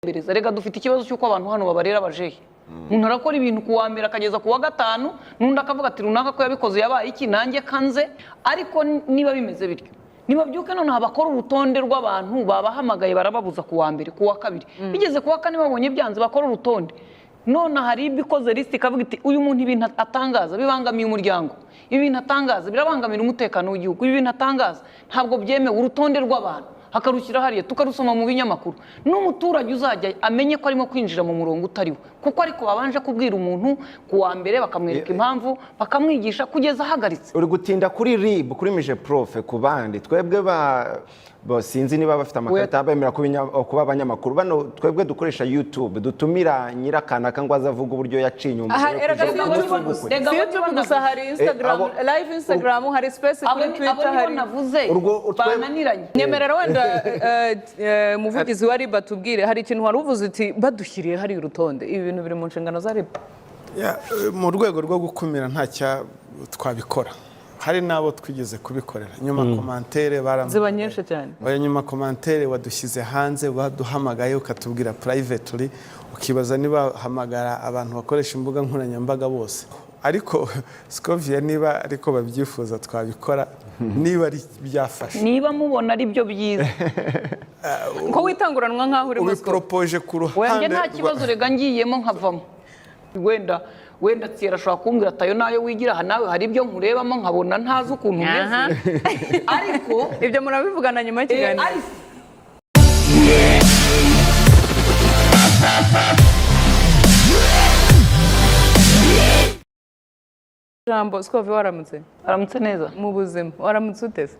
rega dufite ikibazo cy'uko abantu hano babarera abajehe umuntu arakora ibintu kuwa mbere akageza kuwa gatanu nundi akavuga ati runaka ko yabikoze yabaye iki nanjye kanze ariko niba bimeze bityo niba byuke none abakora urutonde rw'abantu babahamagaye barababuza kuwa mbere kuwa kabiri bigeze kuwa kane babonye byanze bakora urutonde none hari ibikoze list ikavuga iti uyu muntu ibintu atangaza bibangamiye umuryango ibintu atangaza birabangamira umutekano w'igihugu ibintu atangaza ntabwo byemewe urutonde rw'abantu hakarushyira hariya tukarusoma mu binyamakuru n'umuturage uzajya amenye ko arimo kwinjira mu murongo utariwo kuko ariko babanje kubwira umuntu kuwa mbere bakamwereka impamvu bakamwigisha kugeza ahagaritse uri gutinda kuri RIB kuri mije profe ku bandi twebwe sinzi niba bafite amakarita bemera kuba abanyamakuru bano twebwe dukoresha YouTube dutumira nyirakana kangwaza avuga uburyo yacinye YouTube gusa hari Instagram live Instagram hari space kuri Twitter hari bananiranye nyemerera wenda umuvugizi wa RIB atubwire hari ikintu wari uvuze uti badushyiriye hari urutonde ibi bintu biri mu nshingano za RIB mu rwego rwo gukumira ntacya twabikora hari nabo twigeze kubikorera nyuma commentaire ziba nyinshi cyane nyuma commentaire wadushyize hanze waduhamagaye ukatubwira privately ukibaza niba hamagara abantu bakoresha imbuga nkoranyambaga bose ariko SCOVIA niba ariko babyifuza twabikora niba ari byafasha niba mubona ari byo byiza ko witanguranwa nkaho uri musco propoje ku ruhande nta kibazo rega ngiyemo nkavamo wenda Thierry ashobora kumbwira atayo nayo wigira aha nawe hari ibyo nkurebamo nkabona ntazi ukuntu umeze ariko ibyo murabivugana nyuma y'ikiganiro Jambo SCOVIA waramutse neza mu buzima waramutse utese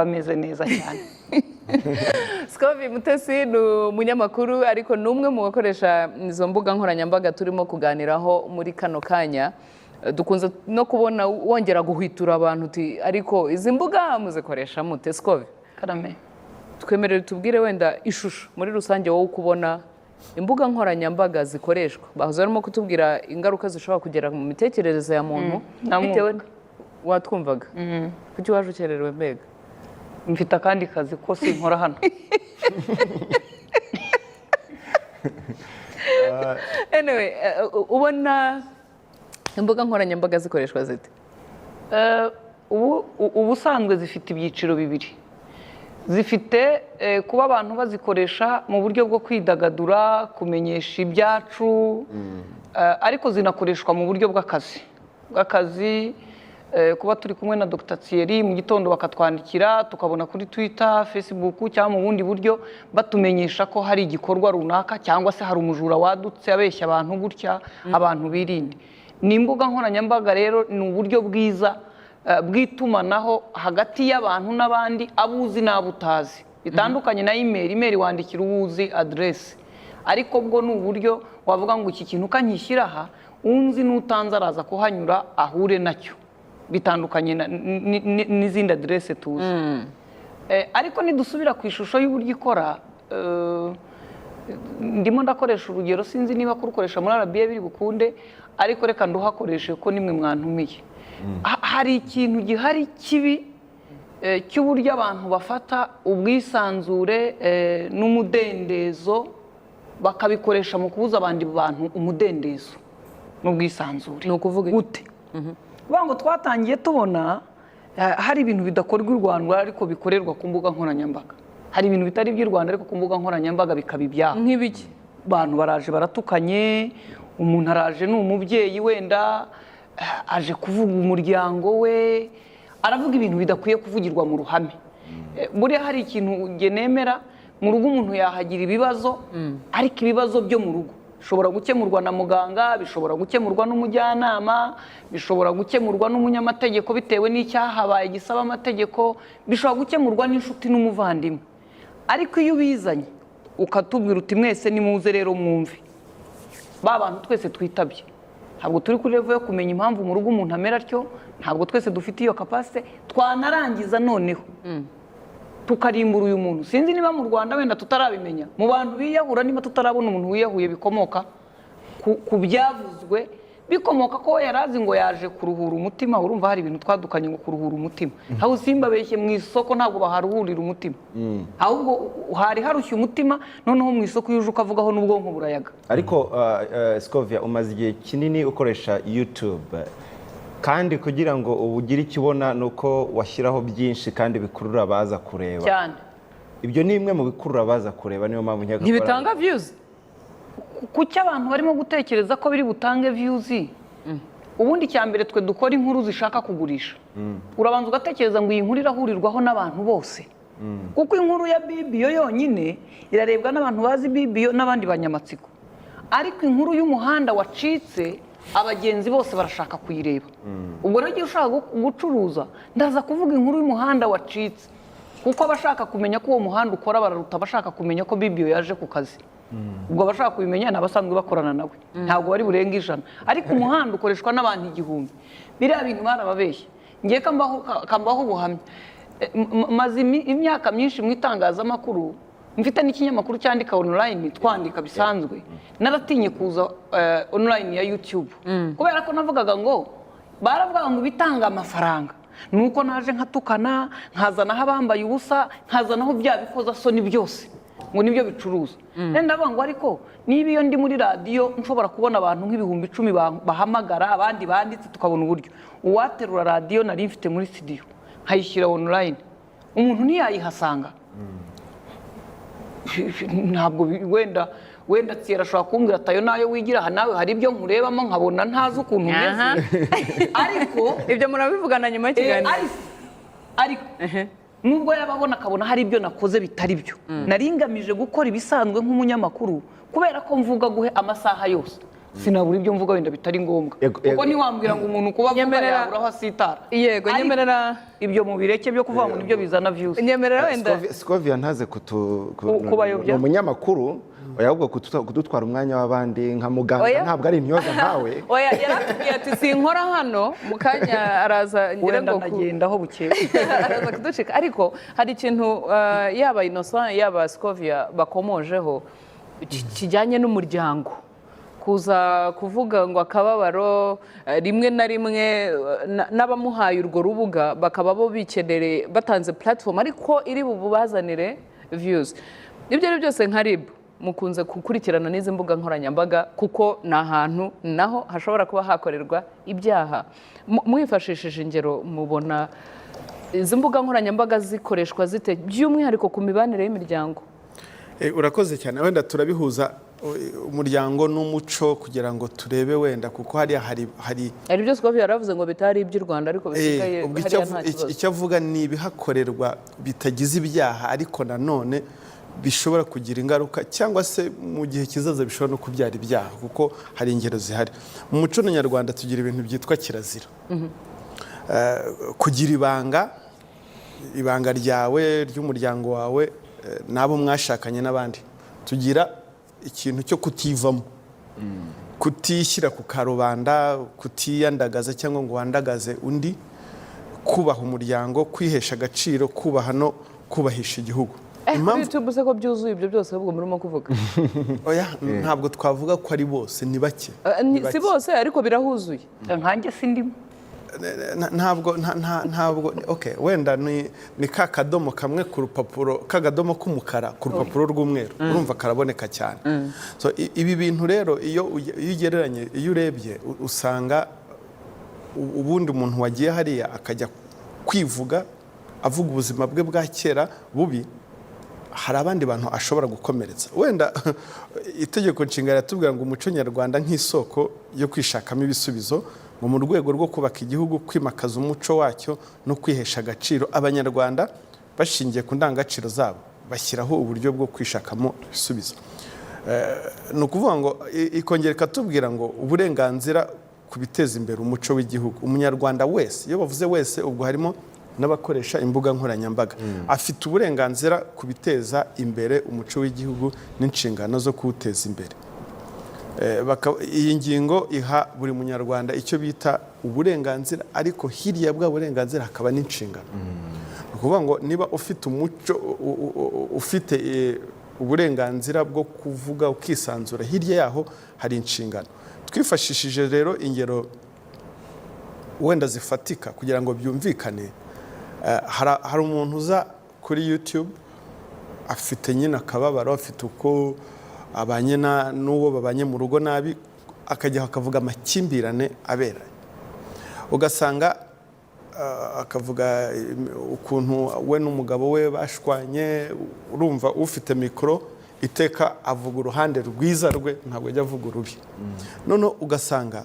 meze neza cyane SCOVIA Mutesi ni umunyamakuru ariko ni umwe mu bakoresha izo mbuga nkoranyambaga turimo kuganiraho muri kano kanya dukunze no kubona wongera guhwitura abantu uti ariko izi mbuga muzikoresha mute SCOVIA karame twemerere tubwire wenda ishusho muri rusange wowe ukubona imbuga nkoranyambaga zikoreshwa bahoze barimo kutubwira ingaruka zishobora kugera mu mitekerereze ya muntu bitewe watwumvaga kuki waje ukererewe mbega mfite akandi kazi ko sinkora hano anyway ubona imbuga nkoranyambaga zikoreshwa zite ubusanzwe zifite ibyiciro bibiri zifite kuba abantu bazikoresha mu buryo bwo kwidagadura kumenyesha ibyacu ariko zinakoreshwa mu buryo bw'akazi kuba turi kumwe na Dr Thierry mu gitondo bakatwandikira tukabona kuri Twitter Facebook cyangwa mu bundi buryo batumenyesha ko hari igikorwa runaka cyangwa se hari umujura wadutse abeshya abantu gutya abantu birinde ni imbuga nkoranyambaga rero ni uburyo bwiza bw'itumanaho hagati y'abantu n'abandi abuzi n'abutazi bitandukanye na email wandikira uwuzi address ariko bwo ni uburyo wavuga ngo iki kintu kanyishyira aha unzi n'utanze araza kuhanyura ahure nacyo bitandukanye n'izindi address tuzi ariko nidusubira ku ishusho y'uburyo ikora ndimo ndakoresha urugero sinzi niba kurukoresha muri arabiye biri bukunde ariko reka nduhakoreshe ko nimwe mwantumiye hari ikintu gihari kibi cy'uburyo abantu bafata ubwisanzure n'umudendezo bakabikoresha mu kubuza abandi bantu umudendezo n'ubwisanzure ni ukuvuga gute ngo twatangiye tubona hari ibintu bidakorwa i Rwanda ariko bikorerwa ku mbuga nkoranyambaga hari ibintu bitari by'u Rwanda ariko ku mbuga nkoranyambaga bikaba ibyaha nk'ibiki abantu baraje baratukanye umuntu araje ni umubyeyi wenda aje kuvuga umuryango we aravuga ibintu bidakwiye kuvugirwa mu ruhame buriya hari ikintu nemera mu rugo umuntu yahagira ibibazo ariko ibibazo byo mu rugo bishobora gukemurwa na muganga bishobora gukemurwa n'umujyanama bishobora gukemurwa n'umunyamategeko bitewe n'icyahabaye gisaba amategeko bishobora gukemurwa n'inshuti n'umuvandimwe ariko iyo ubizanye ukatubwira uti mwese nimuze rero mwumve ba bantu twese twitabye ntabwo turi kuri level yo kumenya impamvu mu rugo umuntu amera atyo ntabwo twese dufite iyo capacity twanarangiza noneho tukarimbura uyu muntu sinzi niba mu Rwanda wenda tutarabimenya mu bantu biyahura niba tutarabona umuntu wiyahuye bikomoka ku byavuzwe bikomoka ko yarazi ngo yaje kuruhura umutima. Urumva hari ibintu twadukanye ngo kuruhura umutima, aho usimba beshye mu isoko ntabwo baharuhurira umutima, ahubwo hari harushye umutima, noneho mu isoko iyo uje ukavugaho n'ubwonko burayaga. Ariko Scovia umaze igihe kinini ukoresha YouTube, kandi kugira ngo ugire icyo ubona nuko washyiraho byinshi kandi bikurura abaza kureba cyane. Ibyo ni imwe mu bikurura abaza kureba, niyo mpamvu nkeka ntibitanga views. Kuki abantu barimo gutekereza ko biri butange views? Ubundi cyambere twe dukora inkuru zishaka kugurisha, urabanza ugatekereza ngo iyi nkuru irahurirwaho n'abantu bose, kuko inkuru ya bibiyo yonyine irarebwa n'abantu bazi bibiyo n'abandi banyamatsiko, ariko inkuru y'umuhanda wacitse abagenzi bose barashaka kuyireba. Ubwo rero igihe ushaka gucuruza, ndaza kuvuga inkuru y'umuhanda wacitse, kuko abashaka kumenya ko uwo muhanda ukora bararuta abashaka kumenya ko bibiyo yaje ku kazi. Ubwo abashaka kubimenya ni abasanzwe bakorana nawe, ntabwo bari burenga 100, ariko umuhanda ukoreshwa n'abantu 1000. Biriya bintu barababeshye. Ngiye kambaho ubuhamya. Maze imyaka myinshi mu itangazamakuru, mfite n'ikinyamakuru cyandika online, twandika bisanzwe. Naratinye kuza online ya YouTube, kubera ko navugaga ngo baravuga ngo bitanga amafaranga, nuko naje nkatukana, nkazanaho abambaye ubusa, nkazanaho bya bikoza soni byose ngo nibyo bicuruza. Ndavuga ngo ariko niba iyo ndi muri radio nshobora kubona abantu nk'ibihumbi 10 bahamagara, abandi banditse, tukabona uburyo uwaterura radio nari mfite muri studio nkayishyira online, umuntu ntiyayihasanga. Ntabwo wenda Thierry ashobora kumbwira atayo nayo wigira aha nawe hari ibyo nkurebamo nkabona ntazi ukuntu umeze, ariko ibyo murabivugana nyuma y'ikiganiro. Ariko nubwo yababona akabona hari ibyo nakoze bitari byo, nari ngamije gukora ibisanzwe nk'umunyamakuru, kubera ko mvuga guhe amasaha yose, sinabura ibyo mvuga wenda bitari ngombwa, kuko ntiwambwira ngo umuntu kuba avuga yabura aho asitara. Yego, nyemerera ibyo mu bireke byo kuvuga ngo nibyo bizana views. Nyemerera wenda Scovia ntaze kubayobya umunyamakuru, ahubwo kudutwara umwanya w'abandi nka muganga, ntabwo ari intyoza nkawe. Oya, yaratubwiye ati sinkora hano, mu kanya araza ngira ngo nagendaho bukeye araza kuducika. Ariko hari ikintu yaba Innocent yaba Scovia bakomojeho kijyanye n'umuryango, kuza kuvuga ngo akababaro rimwe na rimwe n'abamuhaye urwo rubuga bakaba bo bikenere batanze platform ariko iri bubazanire views. Ibyo ari byose nka RIB mukunze gukurikirana n'izi mbuga nkoranyambaga, kuko ni ahantu naho hashobora kuba hakorerwa ibyaha. Mwifashishije ingero, mubona izi mbuga nkoranyambaga zikoreshwa zite by'umwihariko ku mibanire y'imiryango? Urakoze cyane. Wenda turabihuza umuryango n'umuco kugira ngo turebe wenda, kuko hari byose ko yaravuze ngo bitari iby'u Rwanda ariko bisigaye hariya nta kibazo. Icyo avuga ni ibihakorerwa bitagize ibyaha, ariko nanone bishobora kugira ingaruka, cyangwa se mu gihe kizaza bishobora no kubyara ibyaha, kuko hari ingero zihari. Mu muco nyarwanda tugira ibintu byitwa kirazira. Kugira ibanga ryawe, ry'umuryango wawe, n'abo mwashakanye n'abandi. Tugira ikintu cyo kutivamo, kutishyira ku karubanda, kutiyandagaza cyangwa ngo wandagaze undi, kubaha umuryango, kwihesha agaciro, kubaha no kubahisha igihugu. YouTube se ko byuzuye ibyo byose ahubwo murimo kuvuga? Oya, ntabwo twavuga ko ari bose, ni bake. Si bose ariko birahuzuye. Nkanjye sindimo. Ntabwo okay, wenda ni ka kadomo kamwe ku rupapuro, kagadomo k'umukara ku rupapuro rw'umweru, urumva karaboneka cyane. So ibi bintu rero iyo ugereranye, iyo urebye usanga ubundi umuntu wagiye hariya akajya kwivuga avuga ubuzima bwe bwa kera bubi, hari abandi bantu ashobora gukomeretsa. Wenda itegeko nshinga riratubwira ngo umuco nyarwanda nk'isoko yo kwishakamo ibisubizo, ngo mu rwego rwo kubaka igihugu, kwimakaza umuco wacyo no kwihesha agaciro, abanyarwanda bashingiye ku ndangagaciro zabo bashyiraho uburyo bwo kwishakamo ibisubizo. Ni ukuvuga ngo ikongera ikatubwira ngo uburenganzira ku biteza imbere umuco w'igihugu. Umunyarwanda wese, iyo bavuze wese ubwo harimo n'abakoresha imbuga nkoranyambaga, afite uburenganzira ku biteza imbere umuco w'igihugu n'inshingano zo kuwuteza imbere. Iyi ngingo iha buri munyarwanda icyo bita uburenganzira, ariko hirya bwa burenganzira hakaba n'inshingano. Ni ukuvuga ngo niba ufite umuco, ufite uburenganzira bwo kuvuga ukisanzura, hirya yaho hari inshingano. Twifashishije rero ingero wenda zifatika kugira ngo byumvikane. Hari umuntu uza kuri YouTube afite nyine akababaro, afite uko abanye n'uwo babanye mu rugo nabi, akajya akavuga amakimbirane aberanye, ugasanga akavuga ukuntu we n'umugabo we bashwanye. Urumva ufite mikoro iteka avuga uruhande rwiza rwe, ntabwo ajya avuga urubi. None ugasanga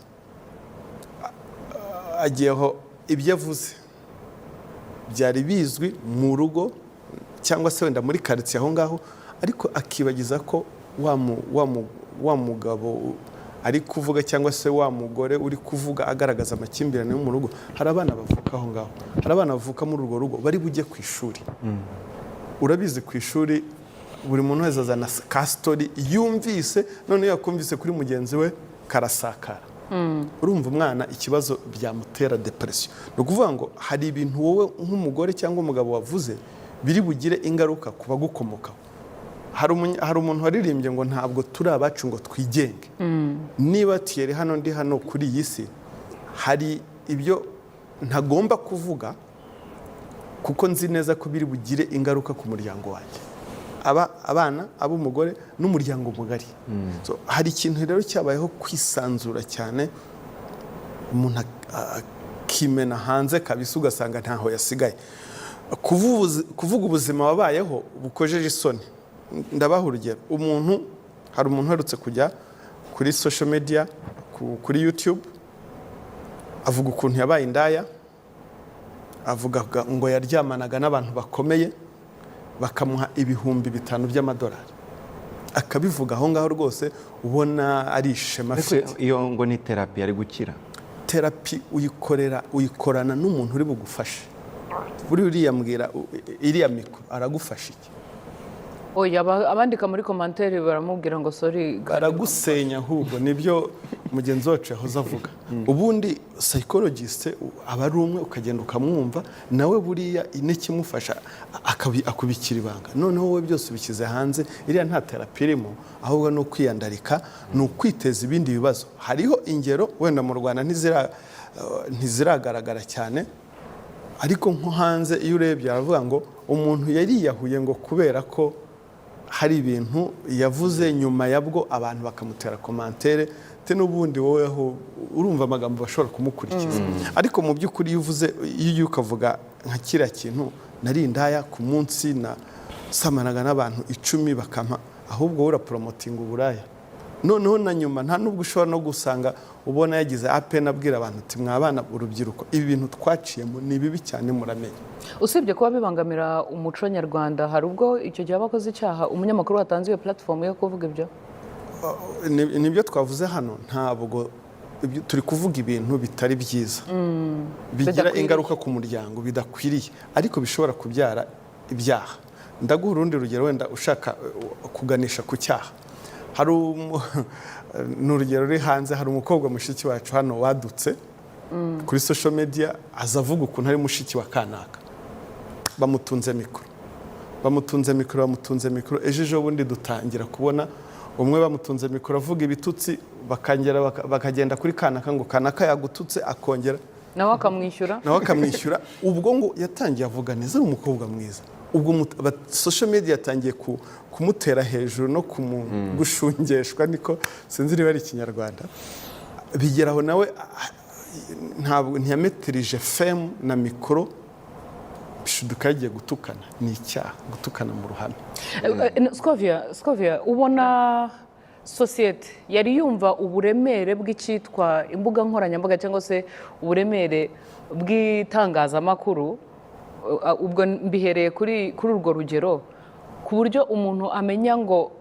agiyeho ibyo avuze byari bizwi mu rugo cyangwa se wenda muri karitsiye aho ngaho, ariko akibagiza ko wa mugabo ari kuvuga cyangwa se wa mugore uri kuvuga agaragaza amakimbirane yo mu rugo, hari abana bavuka aho ngaho, hari abana bavuka muri urwo rugo bari bujye ku ishuri. Urabizi ku ishuri buri muntu wese azana ka story yumvise, none yakumvise kuri mugenzi we karasakara. Urumva umwana ikibazo byamutera depression. No kuvuga ngo hari ibintu wowe nk'umugore cyangwa umugabo wavuze biri bugire ingaruka ku bagukomokaho. Hari umuntu waririmbye ngo ntabwo turi abacu ngo twigenge. Niba Thierry hano ndi hano kuri iyi si, hari ibyo ntagomba kuvuga kuko nzi neza ko biri bugire ingaruka ku muryango wanjye, abana, ab'umugore n'umuryango mugari. So hari ikintu rero cyabayeho kwisanzura cyane, umuntu akimena hanze kabisa, ugasanga ntaho yasigaye. Kuvuga ubuzima wabayeho bukojeje isoni. Ndabaha urugero, hari umuntu uherutse kujya kuri social media, kuri YouTube, avuga ukuntu yabaye indaya, avuga ngo yaryamanaga n'abantu bakomeye bakamuha $5,000 by'amadolari, akabivuga aho ngaho rwose ubona ari ishema afite. Iyo ngo ni terapi ari gukira. Terapi uyikorana n'umuntu uri bugufashe. Buri uriyambwira iriya mikoro aragufasha iki? Oya, abandika muri commentaire baramubwira ngo sorry, baragusenya. Ahubwo nibyo mugenzi wacu yahoze avuga. Ubundi psychologist aba ari umwe, ukagenda ukamwumva nawe buriya inekimufasha akubikira ibanga. Noneho wowe byose bikize hanze, iriya nta terapi irimo, ahubwo no kwiyandarika, no kwiteza ibindi bibazo. Hariho ingero wenda mu Rwanda ntiziragaragara cyane, ariko nko hanze iyo urebye aravuga ngo umuntu yariyahuye ngo kubera ko hari ibintu yavuze nyuma yabwo abantu bakamutera komantere te, n'ubundi wowe aho urumva amagambo bashobora kumukurikiza. Ariko mu by'ukuri iyo ukavuga nka kiriya kintu, nari indaya ku munsi na samanaga n'abantu 10 bakampa, ahubwo urapromotinga uburaya. Noneho na nyuma nta nubwo ushobora no gusanga ubona yagize apena abwira abantu ati mwabana urubyiruko, ibi bintu twaciyemo ni bibi cyane muramenye. Usibye kuba bibangamira umuco nyarwanda, hari ubwo icyo gihe abakoze icyaha umunyamakuru watanze iyo platform yo kuvuga ibyo? Nibyo twavuze hano, ntabwo turi kuvuga ibintu bitari byiza, bigira ingaruka ku muryango, bidakwiriye, ariko bishobora kubyara ibyaha. Ndaguha urundi rugero wenda ushaka kuganisha ku cyaha. Hari n'urugero ruri hanze, hari umukobwa mushiki wacu hano wadutse kuri social media, azavuga ukuntu ari mushiki wa kanaka, bamutunze mikoro. Ejo bundi dutangira kubona umwe bamutunze mikoro avuga ibitutsi, bakagenda kuri kanaka ngo kanaka yagututse, akongera nawe akamwishyura. Ubwo ngo yatangiye avuga neza, ari umukobwa mwiza. Ubwo social media yatangiye kumutera hejuru no gushungeshwa, niko sinzi niba ari ikinyarwanda. Bigeraho nawe ntabwo ntiyametirije fame na mikoro, bishuduka yagiye gutukana. Ni icyaha gutukana mu ruhame. SCOVIA, ubona sosiyete yari yumva uburemere bw'icyitwa imbuga nkoranyambaga cyangwa se uburemere bw'itangazamakuru, ubwo mbihereye kuri urwo rugero, ku buryo umuntu amenya ngo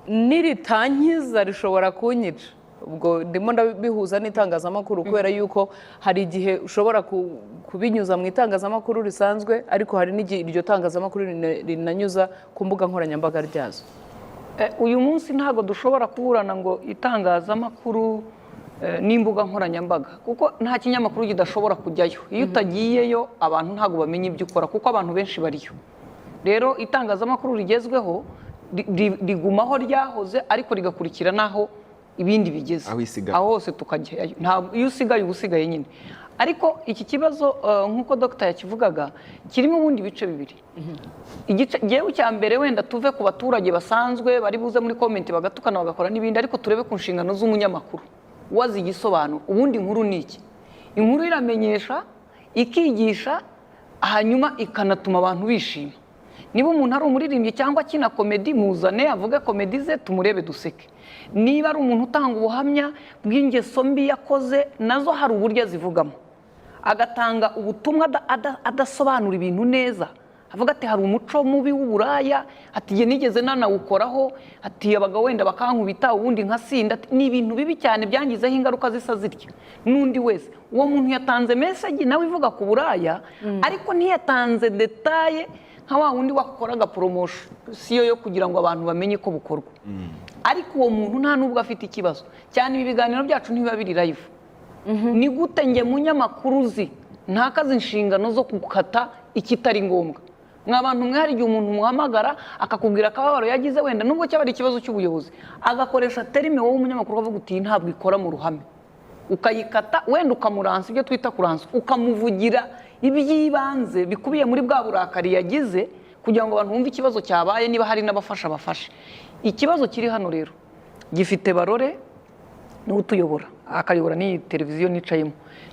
niritankiza rishobora kunyica? Ubwo ndimo ndabihuza n'itangazamakuru, kubera yuko hari igihe ushobora kubinyuza mu itangazamakuru risanzwe, ariko hari n'igihe iryo tangazamakuru rinanyuza ku mbuga nkoranyambaga ryazo. Uyu munsi ntabwo dushobora kuburana ngo itangazamakuru n'imbuga nkoranyambaga, kuko nta kinyamakuru kidashobora kujyayo. Iyo utagiyeyo abantu ntabwo bamenya ibyo ukora, kuko abantu benshi bariyo. Rero itangazamakuru rigezweho rigumaho ryahoze ariko rigakurikira n'aho ibindi bigeze Aho isigaye. aho hose tukajyayo ntabwo iyo usigaye uba usigaye nyine ariko iki kibazo nk'uko dogita yakivugaga kirimo ubundi bice bibiri igice ngewe cya mbere wenda tuve ku baturage basanzwe bari buze muri komenti bagatukana bagakora n'ibindi ariko turebe ku nshingano z'umunyamakuru wazi igisobanuro ubundi inkuru ni iki inkuru iramenyesha ikigisha hanyuma ikanatuma abantu bishima niba umuntu ari umuririmbyi cyangwa akina komedi muzane avuge komedi ze tumurebe duseke niba ari umuntu utanga ubuhamya bw'ingeso mbi yakoze nazo hari uburyo azivugamo agatanga ubutumwa adasobanura ibintu neza avuga ati hari umuco mubi w'uburaya ati igihe nigeze nanawukoraho ati abagabo wenda bakankubita ubundi nkasinda ni ibintu bibi cyane byangizeho ingaruka zisa zitya n'undi wese uwo muntu yatanze meseji nawe ivuga ku buraya ariko ntiyatanze detaye nka wa wundi wakoraga poromosiyo yo kugira ngo abantu bamenye ko bukorwa ariko uwo muntu nta n'ubwo afite ikibazo cyane ibi biganiro byacu ntibiba biri live ni gute njye munyamakuru uzi ntakaze inshingano zo gukata ikitari ngombwa mwa bantu mwe hari igihe umuntu muhamagara akakubwira akababaro yagize wenda nubwo cyaba ari ikibazo cy'ubuyobozi agakoresha terime wowe umunyamakuru ukavuga uti ntabwo ikora mu ruhame ukayikata wenda ukamuransa ibyo twita kuransa ukamuvugira iby'ibanze bikubiye muri bwa burakari yagize kugira ngo abantu bumve ikibazo cyabaye niba hari n'abafasha bafashe ikibazo kiri hano rero gifite Barore niwe utuyobora akayobora n'iyi televiziyo nicayemo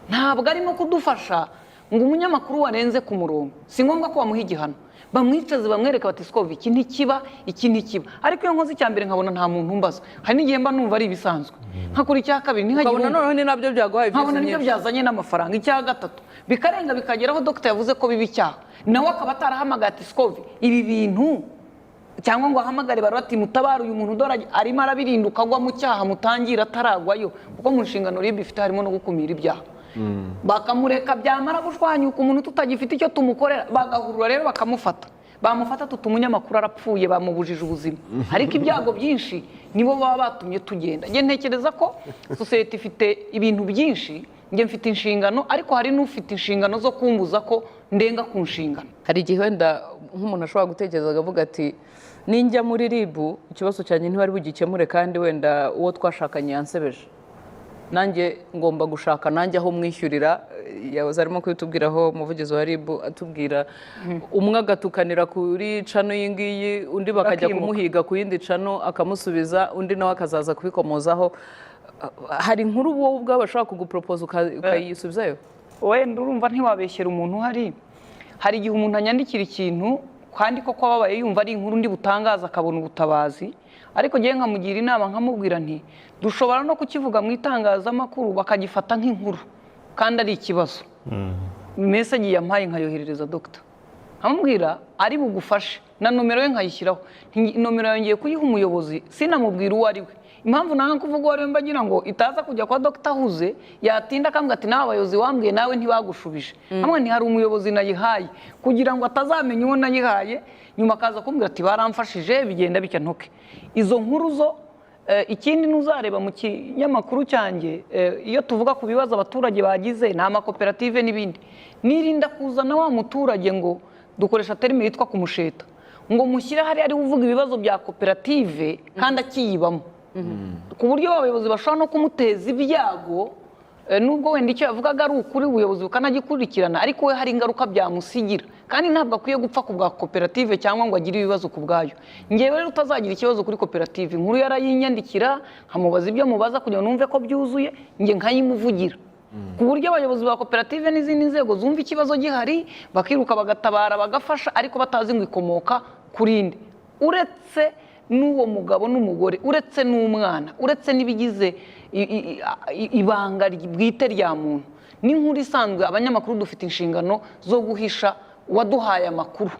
ntabwo arimo kudufasha ngo umunyamakuru warenze ku murongo si ngombwa ko bamuha igihano bamwicaze bamwereka bati SCOVIA iki ntikiba iki ntikiba ariko iyo nkoze icya mbere nkabona nta muntu mbaza hari n'igihe mba numva ari ibisanzwe nkakora icya kabiri ukabona noneho ni nabyo byaguhaye nkabona nibyo byazanye n'amafaranga icya gatatu bikarenga bikageraho dogita yavuze ko biba icyaha nawe akaba atarahamagaye ati SCOVIA ibi bintu cyangwa ngo ahamagare Barore ati mutabara uyu muntu dore arimo arabirinduka agwa mu cyaha mutangira ataragwayo kuko mu nshingano RIB ifite harimo no gukumira ibyaha bakamureka byamara gushwanyuka umuntu tutagifite icyo tumukorera bagahurura rero bakamufata bamufata umunyamakuru arapfuye bamubujije ubuzima ariko ibyago byinshi nibo baba batumye tugenda njye ntekereza ko sosiyete ifite ibintu byinshi njye mfite inshingano ariko hari n'ufite inshingano zo kumbuza ko ndenga ku nshingano hari igihe wenda nk'umuntu ashobora gutekereza akavuga ati ninjya muri RIB ikibazo cyanjye ntibari bugikemure kandi wenda uwo twashakanye yansebeje nanjye ngomba gushaka nanjye aho mwishyurira yahoze arimo kubitubwiraho umuvugizi wa RIB atubwira umwe agatukanira kuri cano iyi ngiyi undi bakajya kumuhiga ku yindi cano akamusubiza undi nawe akazaza kubikomozaho hari inkuru wowe ubwawe bashobora kuguporopoza ukayisubizayo wenda urumva ntiwabeshyera umuntu hari igihe umuntu anyandikira ikintu kandi koko ababaye yumva ari inkuru ndi butangaza akabona ubutabazi ariko ngiye nkamugira inama nkamubwira nti dushobora no kukivuga mu itangazamakuru bakagifata nk'inkuru kandi ari ikibazo meseji yampaye nkayoherereza dogita nkamubwira ari bugufashe na nomero ye nkayishyiraho nomero yongeye kuyiha umuyobozi sinamubwira uwo ari we impamvu nanga kuvuga uwo ari we mbagira ngo itaza kujya kwa dogita ahuze yatinda akambwira ati nawe abayobozi wambwiye nawe ntibagushubije hamwe ntihari umuyobozi nayihaye kugira ngo atazamenya uwo nayihaye nyuma akaza kumbwira ati baramfashije bigenda bitya ntoke izo nkuru zo ikindi ntuzareba mu kinyamakuru cyanjye iyo tuvuga ku bibazo abaturage bagize ni amakoperative n'ibindi nirinda kuzana wa muturage ngo dukoresha terime yitwa kumusheta ngo mushyire hariya ari uvuga ibibazo bya koperative kandi akiyibamo ku buryo abayobozi bashobora no kumuteza ibyago nubwo wenda icyo yavugaga ari ukuri ubuyobozi bukanagikurikirana ariko we hari ingaruka byamusigira kandi ntabwo akwiye gupfa ku bwa koperative cyangwa ngo agire ibibazo ku bwayo ngewe rero utazagira ikibazo kuri koperative inkuru yarayinyandikira nkamubaza ibyo mubaza kugira ngo numve ko byuzuye njye nkayimuvugira ku buryo abayobozi ba koperative n'izindi nzego zumva ikibazo gihari bakiruka bagatabara bagafasha ariko batazi ngo ikomoka kuri nde uretse n'uwo mugabo n'umugore uretse n'umwana uretse n'ibigize ibanga bwite rya muntu n'inkuru isanzwe abanyamakuru dufite inshingano zo guhisha uwaduhaye amakuru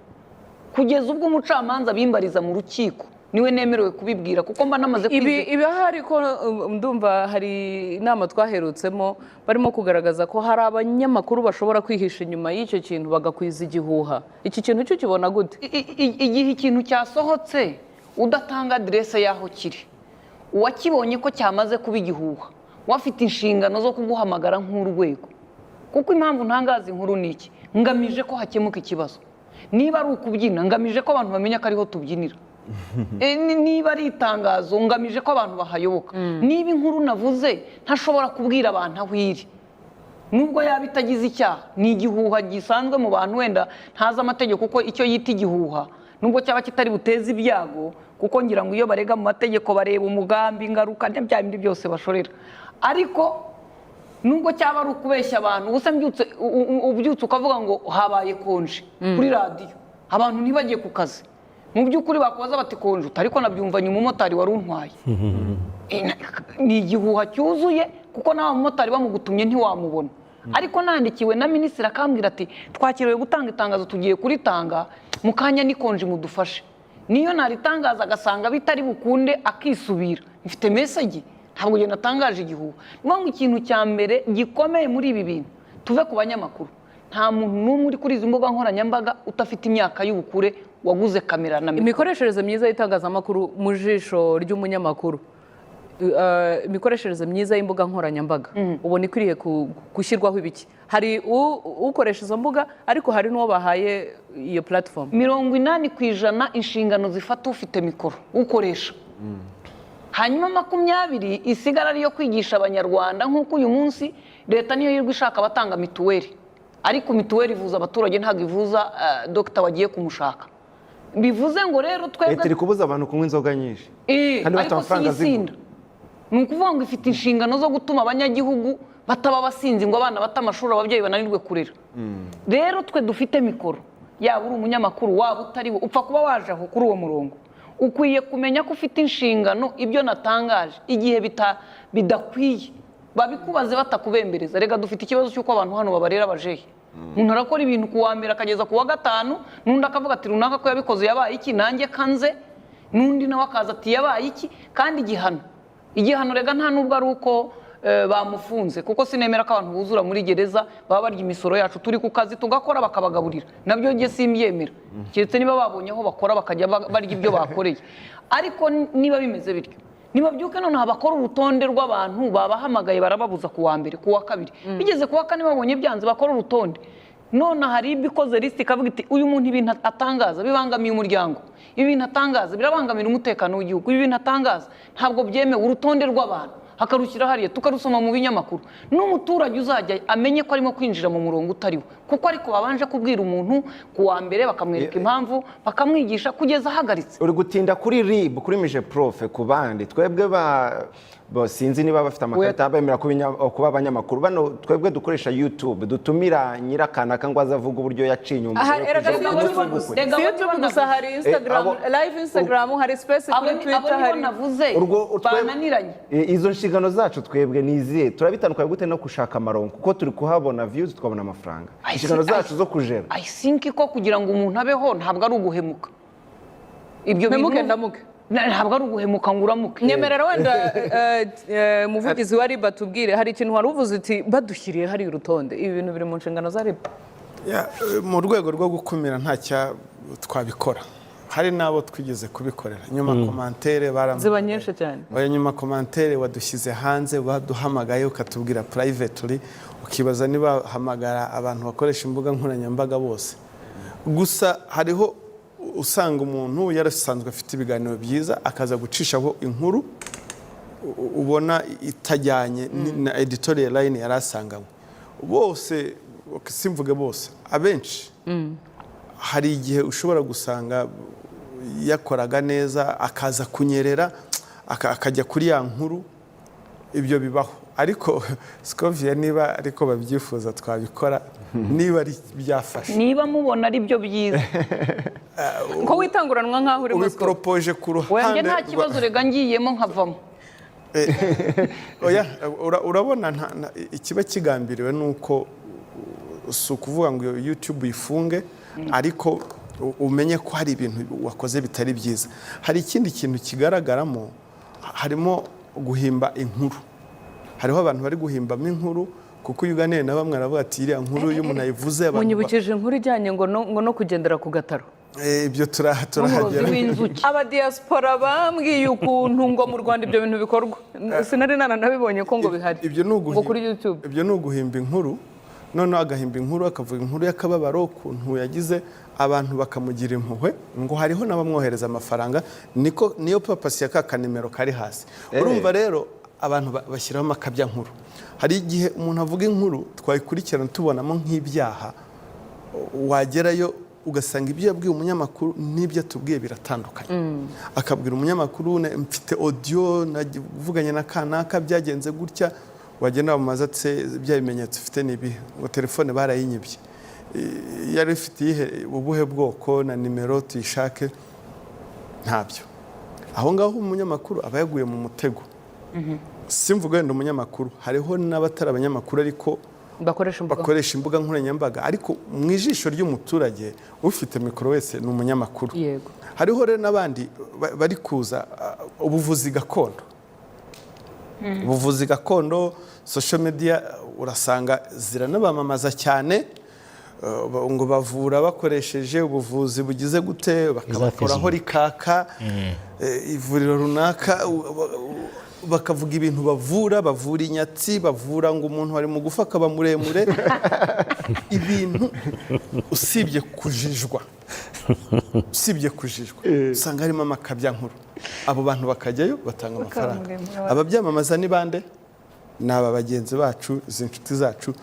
kugeza ubwo umucamanza bimbariza mu rukiko niwe nemerewe kubibwira kuko mba namaze ibi ahari ko ndumva hari inama twaherutsemo barimo kugaragaza ko hari abanyamakuru bashobora kwihisha inyuma y'icyo kintu bagakwiza igihuha iki kintu cyo kibona gute igihe ikintu cyasohotse udatanga aderese y'aho kiri uwakibonye ko cyamaze kuba igihuha wafite inshingano zo kuguhamagara nk'urwego kuko impamvu ntangaza inkuru ni iki ngamije ko hakemuka ikibazo niba ari ukubyina ngamije ko abantu bamenya ko ariho tubyinira niba ari itangazo ngamije ko abantu bahayoboka niba inkuru navuze ntashobora kubwira abantu aho iri nubwo yaba itagize icyaha ni igihuha gisanzwe mu bantu wenda ntazi amategeko kuko icyo yita igihuha nubwo cyaba kitari buteze ibyago kuko ngira ngo iyo barega mu mategeko bareba umugambi ingaruka bya bindi byose bashorera ariko nubwo cyaba ari ukubeshya abantu ubusa ubyutse ukavuga ngo habaye konje kuri radiyo abantu ntibagiye ku kazi mu by'ukuri bakubaza bati konje ariko nabyumvanye umumotari wari untwaye ni igihuha cyuzuye kuko nawe umumotari bamugutumye ntiwamubona ariko nandikiwe na minisitiri akambwira ati twakiriwe gutanga itangazo tugiye kuritanga mu kanya nikonje mudufashe niyo naritangaza agasanga bitari bukunde akisubira mfite meseji ntabwo ngenda natangaje igihuha niyo ikintu cya mbere gikomeye muri ibi bintu tuve ku banyamakuru nta muntu n'umwe uri kuri izi mbuga nkoranyambaga udafite imyaka y'ubukure waguze kamera na mikoro. Imikoreshereze myiza y'itangazamakuru mu jisho ry'umunyamakuru, imikoreshereze myiza y'imbuga nkoranyambaga ubona ikwiriye gushyirwaho ibiki? Hari ukoresha izo mbuga ariko hari n'uwo bahaye iyo platform. 80% inshingano zifata ufite mikoro ukoresha, hanyuma 20 isigara ariyo kwigisha abanyarwanda nk'uko uyu munsi leta niyo yirwa ishaka abatanga mituweli, ariko mituweli ivuza abaturage ntabwo ivuza dogita wagiye kumushaka. Bivuze ngo rero twebwe leta iri kubuza abantu kunywa inzoga nyinshi kandi bafite amafaranga zigura. Ni ukuvuga ngo ifite inshingano zo gutuma abanyagihugu bataba abasinzi ngo abana bata amashuri ababyeyi bananirwe kurera. Rero twe dufite mikoro, yaba uri umunyamakuru waba utari upfa kuba waje aho kuri uwo murongo, ukwiye kumenya ko ufite inshingano. Ibyo natangaje igihe bidakwiye babikubaze batakubembereza. Rega dufite ikibazo cy'uko abantu hano babarera abajehe. Umuntu arakora ibintu ku wa mbere akageza ku wa gatanu, n'undi akavuga ati runaka ko yabikoze yabaye iki nanjye kanze, n'undi nawe akaza ati yabaye iki. Kandi igihano rega nta nubwo ari uko bamufunze, kuko sinemera ko abantu buzura muri gereza baba barya imisoro yacu. Turi ku kazi tugakora bakabagaburira, nabyo nge simbyemera, keretse niba babonye aho bakora bakajya barya ibyo bakoreye. Ariko niba bimeze bityo, niba byuke noneho bakora urutonde rw'abantu babahamagaye barababuza ku wa mbere, ku wa kabiri, bigeze ku wa kane babonye byanze bakora urutonde. None hari ibikoze list ikavuga iti uyu muntu ibintu atangaza bibangamiye umuryango, ibintu atangaza birabangamira umutekano w'igihugu, ibintu atangaza ntabwo byemewe, urutonde rw'abantu hakarushyira hariya tukarusoma mu binyamakuru. N'umuturage uzajya amenye ko arimo kwinjira mu murongo utariwo, kuko ariko babanje kubwira umuntu ku wa mbere bakamwereka impamvu bakamwigisha kugeza ahagaritse. Uri gutinda kuri RIB kuri mije profe ku bandi twebwe sinzi niba bafite amakarita bemera kuba abanyamakuru. Bano twebwe dukoresha YouTube dutumira nyirakanaka ngo azavuga uburyo yacinye umuntu. YouTube gusa hari Instagram, live Instagram, hari space kuri Twitter, hari bananiranye. Izo nshingano zacu twebwe niziye turabitandukanye gute no gushaka amarongo, kuko turi kuhabona views tukabona amafaranga. Inshingano zacu zo kujera, I think ko kugira ngo umuntu abeho ntabwo ari uguhemuka. Ibyo bintu ndamuke ntabwo ari uguhemuka ngo uramuke. Nyemerera wenda umuvugizi wa RIB atubwire, hari ikintu wari uvuze uti badushyiriye hari urutonde, ibi bintu biri mu nshingano za RIB? Mu rwego rwo gukumira ntacyo twabikora, hari nabo twigeze kubikorera. Nyuma komantere ziba nyinshi cyane, nyuma komantere wadushyize hanze, waduhamagaye ukatubwira privately, ukibaza niba hamagara abantu bakoresha imbuga nkoranyambaga bose. Gusa hariho usanga umuntu yarasanzwe afite ibiganiro byiza akaza gucishaho inkuru ubona itajyanye na editorial line yarasanganywe. Bose simvuge bose, abenshi hari igihe ushobora gusanga yakoraga neza akaza kunyerera akajya kuri ya nkuru. Ibyo bibaho, ariko SCOVIA niba ariko babyifuza twabikora niba ari byafashe, niba mubona ari byo byiza. Ko witanguranwa nkaho uri muri propoje ku ruhande. Nta kibazo rega ngiyemo nkavamo. Oya, urabona ikiba kigambiriwe nuko si ukuvuga ngo YouTube ifunge, ariko umenye ko hari ibintu wakoze bitari byiza. Hari ikindi kintu kigaragaramo, harimo guhimba inkuru. Hariho abantu bari guhimbamo inkuru, kuko uganiriye na bamwe aravuga ati iriya nkuru iyo umuntu ayivuze abantu munyibukije inkuru ijyanye ngo no kugendera ku gataro. Ibyo turahagera. Aba diaspora bambwiye ukuntu ngo mu Rwanda ibyo bintu bikorwa, sinari nabibonye ko ngo bihari. Ibyo ni uguhimba inkuru noneho agahimba inkuru akavuga inkuru y'akababaro ukuntu yagize abantu bakamugira impuhwe ngo hariho n'abamwohereza amafaranga niyo papasi ya ka nimero kari hasi urumva rero abantu bashyiraho amakabya nkuru hari igihe umuntu avuga inkuru twayikurikirana tubonamo nk'ibyaha wagerayo ugasanga ibyo yabwiye umunyamakuru n'ibyo atubwiye biratandukanye akabwira umunyamakuru mfite audio navuganye na kanaka byagenze gutya wagenda bamubaza ati bya bimenyetso ufite nibi ngo telefone barayinyibye yari ifite ubuhe bwoko na nimero tuyishake ntabyo aho ngaho umunyamakuru aba yaguye mu mutego simvuga wenda umunyamakuru hariho n'abatari abanyamakuru ariko bakoresha imbuga nkoranyambaga ariko mu ijisho ry'umuturage ufite mikoro wese ni umunyamakuru hariho rero n'abandi bari kuza ubuvuzi gakondo ubuvuzi gakondo social media urasanga ziranabamamaza cyane ngo bavura bakoresheje ubuvuzi bugize gute bakabakoraho rikaka ivuriro runaka bakavuga ibintu bavura inyatsi bavura ngo umuntu ari mu gufa akaba muremure ibintu usibye kujijwa usanga harimo amakabya nkuru abo bantu bakajyayo batanga amafaranga ababyamamaza ni bande ni aba bagenzi bacu izi nshuti zacu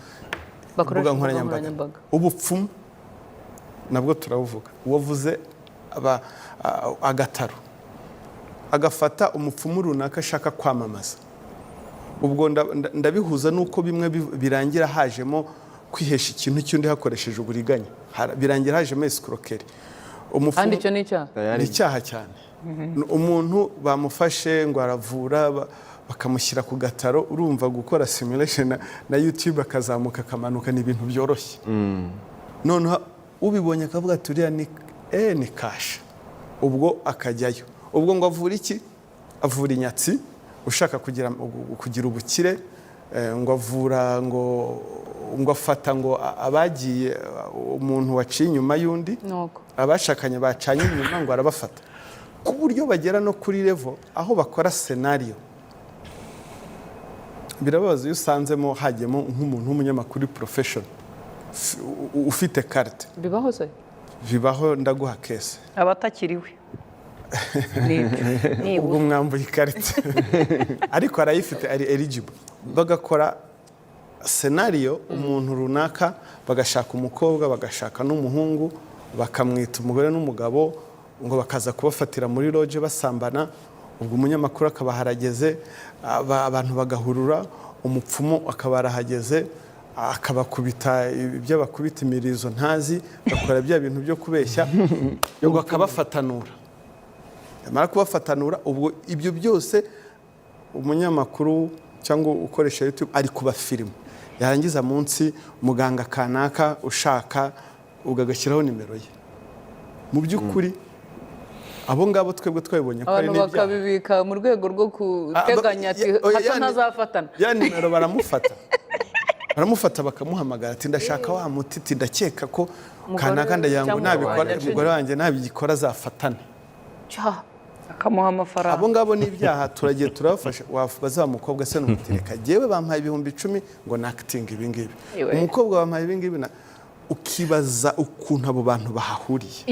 imbuga nkoranyambaga ubupfumu nabwo turabuvuga uwavuze agataro agafata umupfumu runaka ashaka kwamamaza ubwo ndabihuza nuko bimwe birangira hajemo kwihesha ikintu cy'undi hakoresheje uburiganya birangira hajemo escroquerie kandi icyo ni icyaha cyane umuntu bamufashe ngo aravura bakamushyira ku gataro urumva gukora simulation na YouTube akazamuka akamanuka ni ibintu byoroshye noneho ubibonye akavuga ati uriya ni cash ubwo akajyayo ubwo ngo avura iki avura inyatsi ushaka kugira ubukire ngo avura ngo afata ngo abagiye umuntu waciye inyuma y'undi abashakanye bacanye inyuma ngo arabafata ku buryo bagera no kuri level aho bakora scenario birabaza iyo usanzemo hajyemo nk'umuntu w'umunyamakuru professional ufite carte bibaho se bibaho ndaguha kese abatakiriwe ubwo mwambuye ikarita ariko arayifite ari eligible bagakora scenario umuntu runaka bagashaka umukobwa bagashaka n'umuhungu bakamwita umugore n'umugabo ngo bakaza kubafatira muri lodge basambana ubwo umunyamakuru akaba harageze abantu bagahurura umupfumu akaba arahageze akabakubita ibyo bakubita imirizo ntazi bakora bya bintu byo kubeshya ngo akabafatanura amara kubafatanura ubwo ibyo byose umunyamakuru cyangwa ukoresha YouTube ari kuba film yarangiza munsi muganga kanaka ushaka ugagashyiraho nimero ye mu by'ukuri abo ngabo twebwe twabibonye ko ari n'ibyaha bakabibika mu rwego rwo guteganya ati hato ntazafatana ya nimero baramufata bakamuhamagara ati ndashaka wa muti ndakeka ko kanaka ndayango nabikora umugore wanjye nabigikora azafatane akamuha amafaranga abo ngabo n'ibyaha turagiye turabafasha baza umukobwa se n'umutereka jewe bampaye 10,000 ngo acting ibingibi umukobwa bampaye ibingibi ukibaza ukuntu abo bantu bahahuriye